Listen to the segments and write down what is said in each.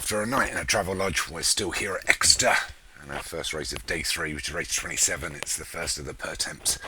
After a night in a travel lodge, we're still here at Exeter, and our first race of day 3, which is race 27. It's the first of the Pertemps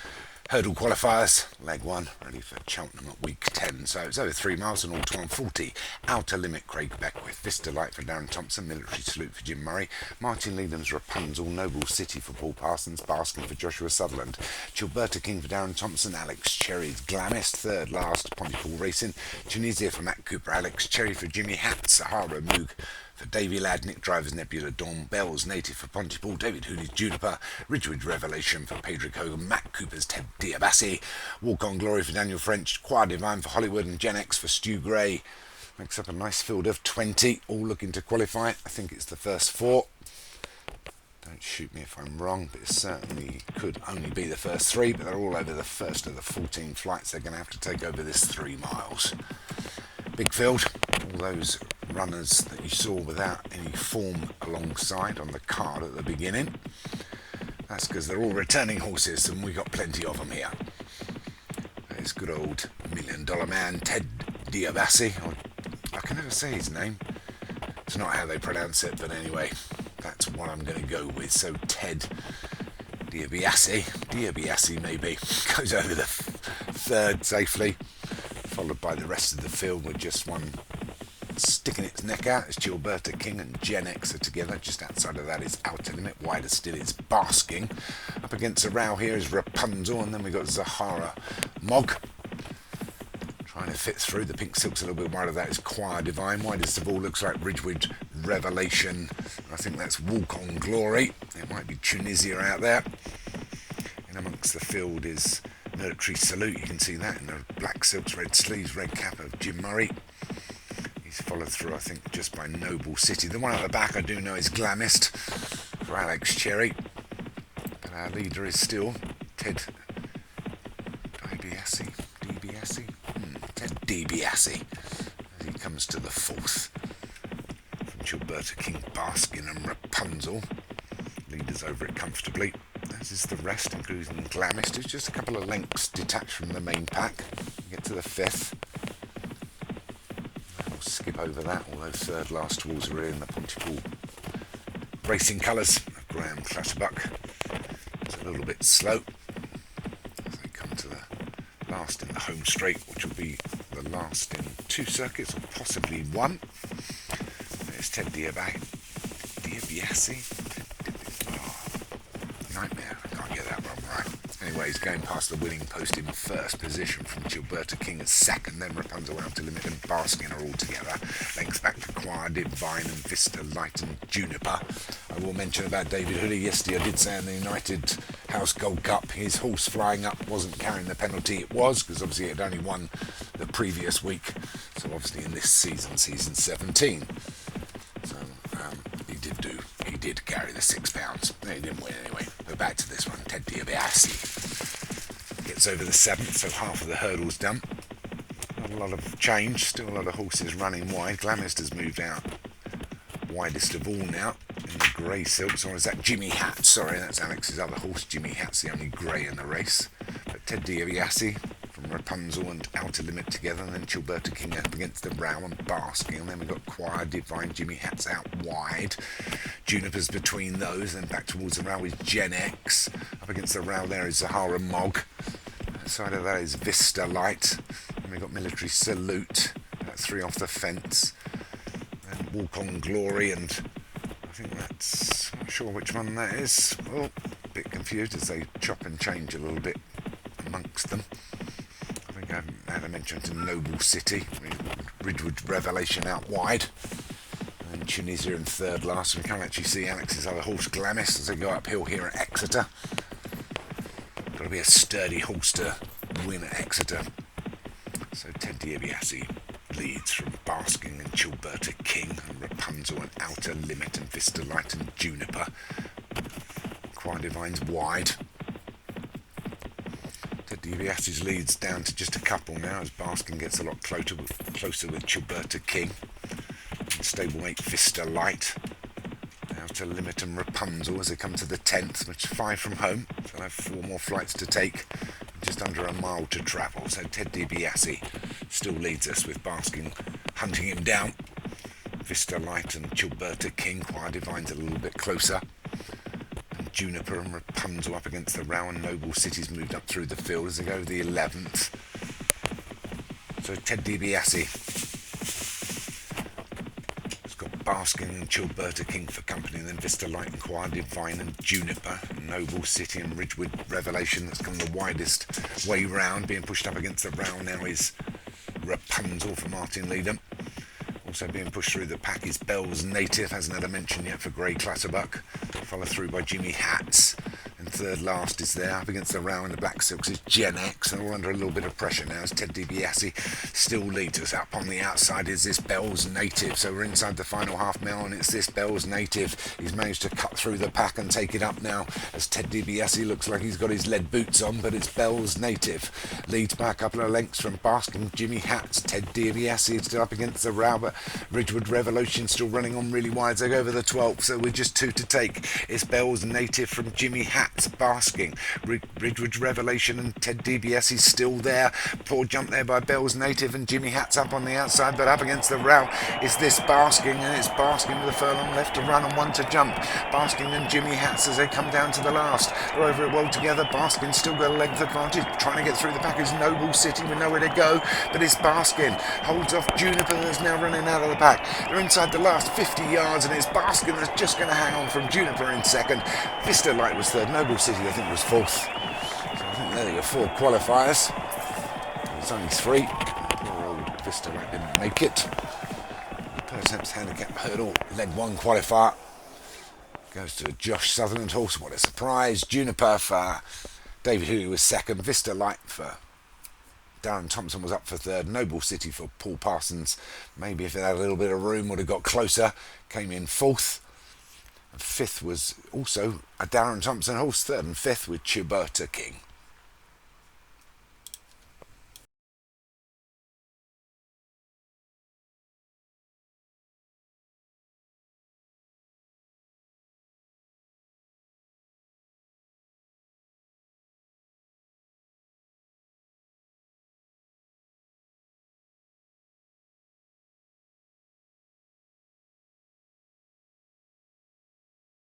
hurdle qualifiers, leg 1, ready for Cheltenham at week 10. So it's over 3 miles and all 12:40. Outer limit, Craig Beckwith. Vista Light for Darren Thompson. Military Salute for Jim Murray. Martin Leatham's Rapunzel. Noble City for Paul Parsons. Basking for Joshua Sutherland. Gilberta King for Darren Thompson. Alex Cherry's Glamist. Third last, Pontypool Racing. Tunisia for Matt Cooper. Alex Cherry for Jimmy Hatt. Sahara Moog for Davy Ladd, Nick Driver's Nebula, Dawn Bells, Native for Pontypool, David Hooney's Juniper, Ridgewood Revelation for Pedrick Hogan, Matt Cooper's Ted Diabassi, Walk on Glory for Daniel French, Choir Divine for Hollywood, and Gen X for Stu Gray. Makes up a nice field of 20, all looking to qualify. I think it's the first 4. Don't shoot me if I'm wrong, but it certainly could only be the first 3, but they're all over the first of the 14 flights. They're going to have to take over this 3 miles. Big field, all those runners that you saw without any form alongside on the card at the beginning. That's because they're all returning horses, and we got plenty of them here. There's good old $1 Million Man Ted Diabassi. I can never say his name. It's not how they pronounce it, but anyway, that's what I'm going to go with. So Ted Diabassi maybe, goes over the 3rd safely, followed by the rest of the field with just one sticking its neck out. It's Gilberta King and Gen X are together. Just outside of that is Outer Limit. Wider still is Basking. Up against the row here is Rapunzel, and then we've got Sahara Moog trying to fit through. The pink silk's a little bit wider. That is Choir Divine. Widest of all looks like Ridgewood Revelation. I think that's Walk on Glory. It might be Tunisia out there. And amongst the field is Military Salute. You can see that in the black silks, red sleeves, red cap of Jim Murray. He's followed through, I think, just by Noble City. The one at the back I do know is Glamist for Alex Cherry. But our leader is still Ted Diabassi. Ted Diabassi as he comes to the 4th. From Gilberta King, Baskin and Rapunzel. Leaders over it comfortably. As is the rest, including Glamist, who's just a couple of lengths detached from the main pack. We get to the 5th. We'll skip over that, although 3rd last towards are in the Pontypool racing colours of Graham Clatterbuck. It's a little bit slow as they come to the last in the home straight, which will be the last in 2 circuits, or possibly 1. There's Ted Diabassi. Nightmare, I can't get that one right. Anyway, he's going past the winning post in 1st position from Gilberta King as 2nd, then Rapunzel, Outer Limit and Basking are all together. Lengths back to Choir Divine and Vista Light and Juniper. I will mention about David Hoodie. Yesterday I did say in the United House Gold Cup, his horse Flying Up wasn't carrying the penalty. It was, because obviously it had only won the previous week. So obviously in this season, season 17. So he did carry the £6. No, he didn't win anyway. But back to this one, Ted Diabassi gets over the 7th, so half of the hurdle's done. Not a lot of change, still a lot of horses running wide. Glamist has moved out widest of all now in the grey silks, or is that Jimmy Hatt? Sorry, that's Alex's other horse. Jimmy Hatt's the only grey in the race. But Ted Diabassi from Rapunzel and Outer Limit together, and then Gilberta King up against the row and Basking, and then we've got Choir Divine, Jimmy Hatt's out wide, Juniper's between those, then back towards the row is Gen X, up against the row there is Sahara Moog, outside of that is Vista Light, and we've got Military Salute, that's 3 off the fence, then Walk on Glory, and I think that's, I'm not sure which one that is, oh, a bit confused as they chop and change a little bit amongst them. I haven't had a mention to Noble City, Ridgewood Revelation out wide, and Tunisia in 3rd last. We can't actually see Alex's other horse Glamist as they go uphill here at Exeter. Got to be a sturdy horse to win at Exeter. So Ted Diabassi leads from Basking and Gilberta King and Rapunzel and Outer Limit and Vista Light and Juniper. Choir Divine's wide. Ted Diabassi's leads down to just a couple now as Basking gets a lot closer with Gilberta King. And stablemate Vista Light. Outer Limit and Rapunzel as they come to the 10th, which is 5 from home. So they'll have 4 more flights to take. Just under a mile to travel. So Ted Diabassi still leads us with Basking hunting him down. Vista Light and Gilberta King. Choir Divine's a little bit closer. And Juniper and Rapunzel up against the Row, and Noble City's moved up through the field as they go to the 11th. So Ted DiBiase has got Basking and Gilberta King for company, and then Vista Light and Choir Divine and Juniper, and Noble City and Ridgewood Revelation. That's come the widest way round. Being pushed up against the Row now is Rapunzel for Martin Leadham. Also being pushed through the pack is Bell's Native, hasn't had a mention yet for Grey Clatterbuck. Followed through by Jimmy Hats. And third last is there, up against the Row and the Black Silks is Gen X, and we're under a little bit of pressure now as Ted DiBiase still leads us. Up on the outside is this Bell's Native, so we're inside the final half mile, and it's this Bell's Native. He's managed to cut through the pack and take it up now as Ted DiBiase looks like he's got his lead boots on, but it's Bell's Native. Leads by a couple of lengths from Basking, Jimmy Hats. Ted DiBiase is still up against the Row, but Ridgewood Revolution still running on really wide. They go over the 12th, so we're just 2 to take. It's Bell's Native from Jimmy Hats, Basking, Ridgewood Revelation and Ted DiBiase still there. Poor jump there by Bell's Native and Jimmy Hats up on the outside, but up against the Row is this Basking, and it's Basking with a furlong left to run and 1 to jump. Basking and Jimmy Hats as they come down to the last. They're over it well together. Basking still got a length advantage, trying to get through the pack is Noble City with nowhere to go, but it's Basking. Holds off Juniper that's now running out of the pack. They're inside the last 50 yards, and it's Basking that's just going to hang on from Juniper in second. Vista Light was third. Noble City I think was fourth. So I think there are your 4 qualifiers. There's only 3. Poor old Vista Light didn't make it. The Pertemps Handicap hurdle led 1 qualifier. Goes to Josh Sutherland horse. What a surprise. Juniper for David Huey was second. Vista Light for Darren Thompson was up for third. Noble City for Paul Parsons. Maybe if it had a little bit of room would have got closer. Came in fourth. And fifth was also a Darren Thompson horse. Third and fifth with Gilberta King.